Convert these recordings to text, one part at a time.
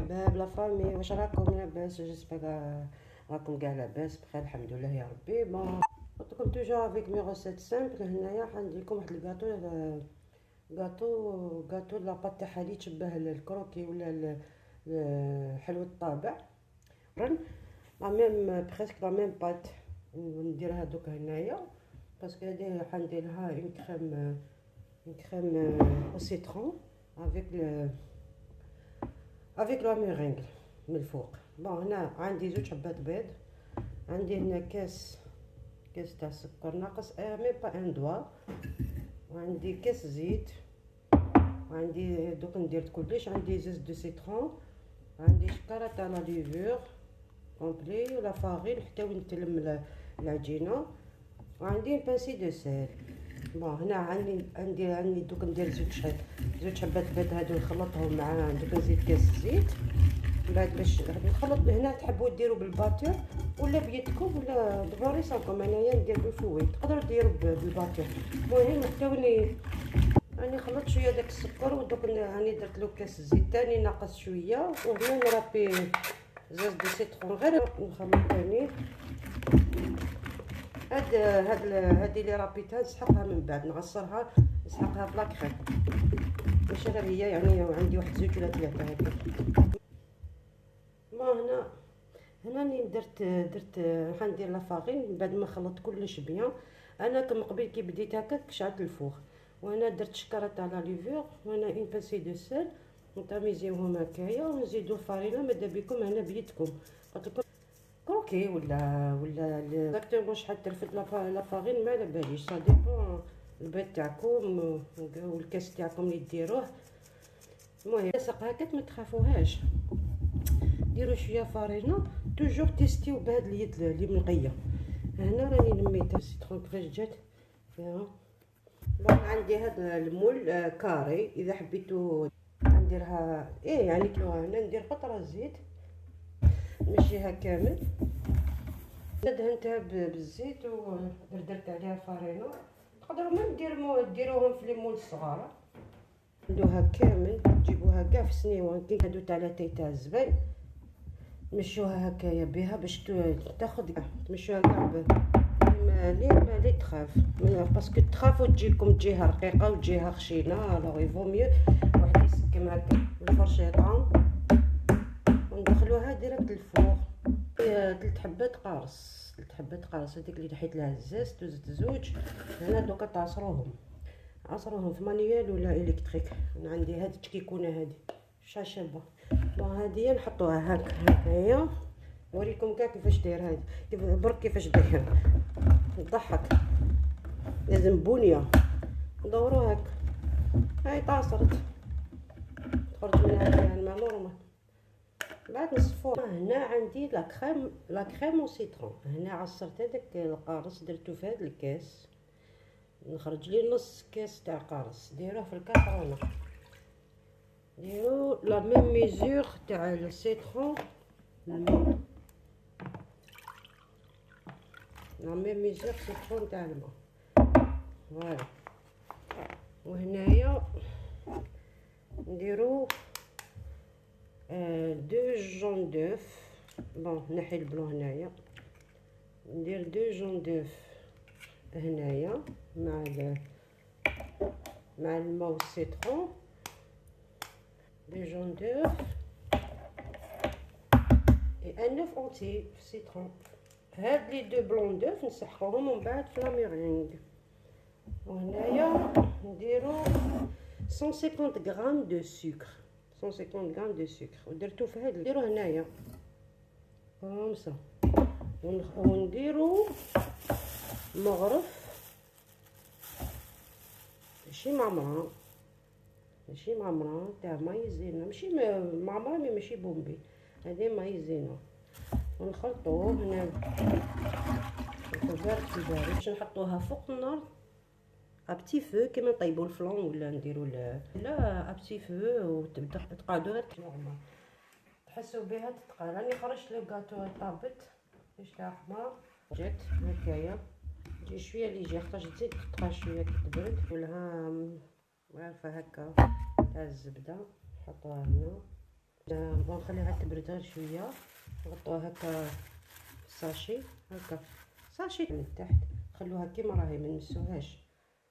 الاحباب لا فامي، واش راكم؟ لاباس؟ جيسبر راكم كاع لاباس بخير الحمد لله يا ربي. بون قلت لكم توجور افيك مي روسيت سامبل. هنايا عندي لكم واحد الكاطو، غاتو لا بات تاعها اللي تشبه الكروكي ولا حلوة الطابع، لا ميم بريسك لا ميم بات. نديرها دوك هنايا باسكو هادي حنديرها اون كريم او سيترون افيك لا ميرينغ من الفوق. بون هنا عندي زوج حبات بيض، عندي هنا كاس تاع سكر ناقص مي با ان دوا، وعندي كاس زيت، وعندي دوك ندير كلش. عندي زوز دو سيترون، عندي شكاره تاع لا ليفور كومبلي ولا فارين حتى وين تلم العجينه، وعندي بانسي دو سيل. بون هنا عندي دوك ندير زوج حبات بيض هادو نخلطهم مع دوك نزيد كاس زيت. بعد باش نخلط هنا تحبوا ديروا بالباتور ولا بيدكم ولا دبري صافكم. انايا ندير بالفويل، تقدروا ديروا بالباتور. المهم حتى راني خلطت شويه داك السكر ودوك راني درت له كاس زيت تاني ناقص شويه، وهنا نربي زاز دو سيترون غير نخلط تاني. هادي اللي رابيتها نسحقها من بعد، نعصرها نسحقها بلا كريم، ماشي غير هي يعني عندي واحد زوج ولا ثلاثه هكا. هنا راني درت حندير لا فارين بعد ما خلطت كلش بيان. انا كم قبل كي بديت هكاك شعلت الفوغ، وهنا درت شكاره تاع لا ليفور، وهنا اون باسي دو سيل نطاميزيوهم هكايا، ونزيدو الفارينه ماذا بكم هنا بيدكم. قلت لكم كروكي ولا اكزاكتومون شحال ترفد لا فارين ما على باليش، سا ديبون البيض تاعكم والكاس تاعكم اللي ديروه. المهم لاصق هكاك ما تخافوهاش، ديروا شويه فارينه توجور تيستيو بهاد اليد اللي منقيه. هنا راني نميتها سيترون كيفاش جات فيها. بون عندي هذا المول كاري، اذا حبيتو نديرها يعني كيلوها. هنا ندير قطره زيت نمشيها كامل، دهنتها بالزيت ودردرت عليها فارينه. تقدروا ما ديروهم في لي مول الصغار، ندوها كامل تجيبوها كاع في سنيوان كي هادو تاع لاتاي تاع الزبل، تمشوها هكايا بها باش تاخذ تمشوها كاع لي تخاف، باسكو تخاف وتجيكم تجيها رقيقه وتجيها خشينه. الوغ يفو ميو واحد يسكم هكا بالفرشيطه وندخلوها ديريكت الفوغ. 3 حبات قارص هذيك اللي حيت لها الزاز دوزت زوج. هنا دوكا عصروهم في مانيوال ولا الكتريك. انا عندي هاد التكيكونه هادي شاشبه. بون هادي نحطوها هكايا، نوريكم كاع كيفاش داير هادي، برك كيفاش داير تضحك. لازم بنيه ندورو هكا. هاي طاسرت تخرج منها الماء نورمال. بعد نصفوها. هنا عندي لا كريم او سيترون. هنا عصرت هذاك القارص درتو في هذا الكاس، نخرج لي نص كاس تاع قارص. ديروه في الكاسرونه، ديرو لا ميم ميزور تاع السيترون، لا ميم ميزور سيترون تاع الماء. فوالا. وهنايا نديرو 2 جون دوف. بون نحي البلون هنايا، ندير 2 جون دوف هنايا مع الماء والسيترون. 2 جون دوف اي ان اوف اونتي في السيترون. هاد لي 2 بلون دوف نسحقوهم ومن بعد في لا ميرينغ. وهنايا نديرو 150 غرام دو سكر، 150 غرام دو سكر ودرتو في هاد نديرو هنايا هامسا. ونديرو مغرف ماشي معمرة تاع مايزينا، ماشي معمرة ماشي بومبي، هذه مايزينا. ونخلطوه هنا بارد باش نحطوها فوق النار ابتي فو كيما نطيبو الفلون ولا نديرو لا ابتي فو، وتبدا تقعدو غير نورمال تحسو بها تتقال. راني خرجت لو كاطو طابت باش تاع حمار جات هكايا، تجي شويه اللي يجي خاطر تزيد تبقى شويه كي تبرد. ولها عارفه هكا تاع الزبده نحطوها هنا بون نخليها تبرد غير شويه، نغطوها هكا ساشي، هكا ساشي من التحت، خلوها كيما راهي ما نمسوهاش.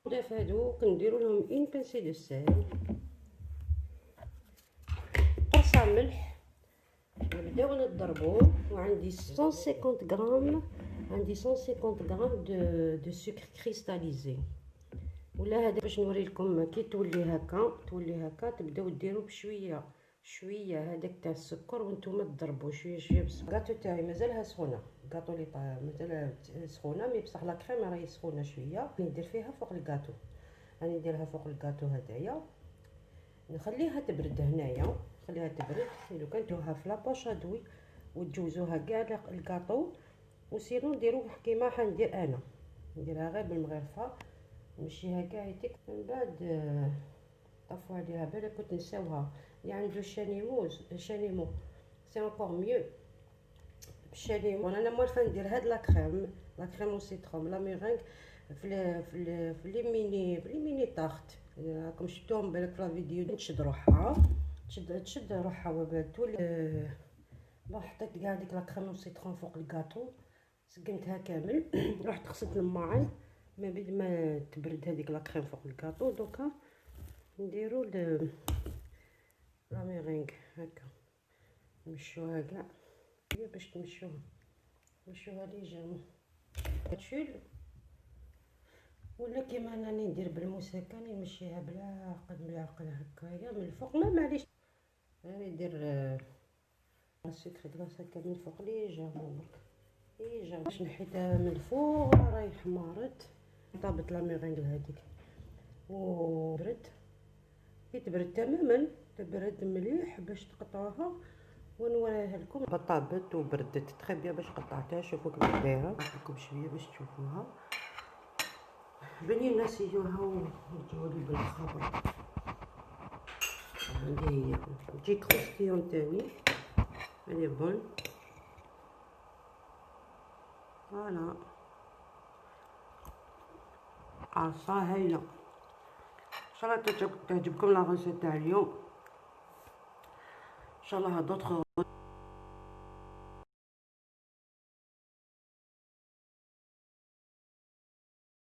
نضيف هادوك نديرو لهم اون بانسي دو سيل، قرصه ملح، نبداو نضربو. وعندي 150 غرام، عندي 150 غرام دو سكر كريستاليزي. ولا هذا باش نوري لكم كي تولي هكا تبداو ديروا بشويه شويه هذاك تاع السكر، وانتم تضربوا شويه شويه. بس الكاطو تاعي مازالها سخونه، الكاطو اللي مازال سخونه، مي بصح لا كريم راهي سخونه شويه. ندير فيها فوق الكاطو، راني نديرها فوق الكاطو هدايا، نخليها تبرد هنايا، نخليها تبرد. لو كان توها في لاباش ادوي وتجوزوها كاع الكاطو. وسيرو نديرو كيما حندير انا، نديرها غير بالمغرفه، نمشيها كاع هيتيك. من بعد طفوا عليها بالك كنت نساوها. اللي عنده شانيمو سي انكور ميو. بالشانيمو انا موالفه ندير هاد لا كريم او سيترون لا ميرينغ في لي ميني طارت. راكم شفتوهم بالك في لا فيديو. تشد روحها، تشد روحها وتولي. حطيت كاع ديك لا كريم او سيترون فوق الكاطو، سقمتها كامل. رحت غسلت الماعن ما بين ما تبرد هذيك لا كريم فوق الكاطو. دوكا نديرو لا ميرينغ هكا، نمشوها كاع باش نمشوها ليجيرمون تشول. ولا كيما راني ندير بالموسكه، نمشيها بلا عقد هكايا من الفوق. ما معليش راني ندير السكر كلاص هكا من الفوق ليجيرمون برك باش نحيتها من الفوق راهي حمارت. طابت لا ميرينغ هذيك وبرد، كي تبرد تماما تبرد مليح باش تقطعوها ونوريها لكم. طابت وبردت تري بيان باش قطعتها. شوفوا كيف دايره، نعطيكم شويه باش تشوفوها. بني نسيوها ورجعوا لي بالخبر. هذه هي تجي كروستيون تاني، هذه بون. فوالا عصا هايله. ان شاء الله تعجبكم لا غوسيت تاع اليوم. ان شاء الله دوطخ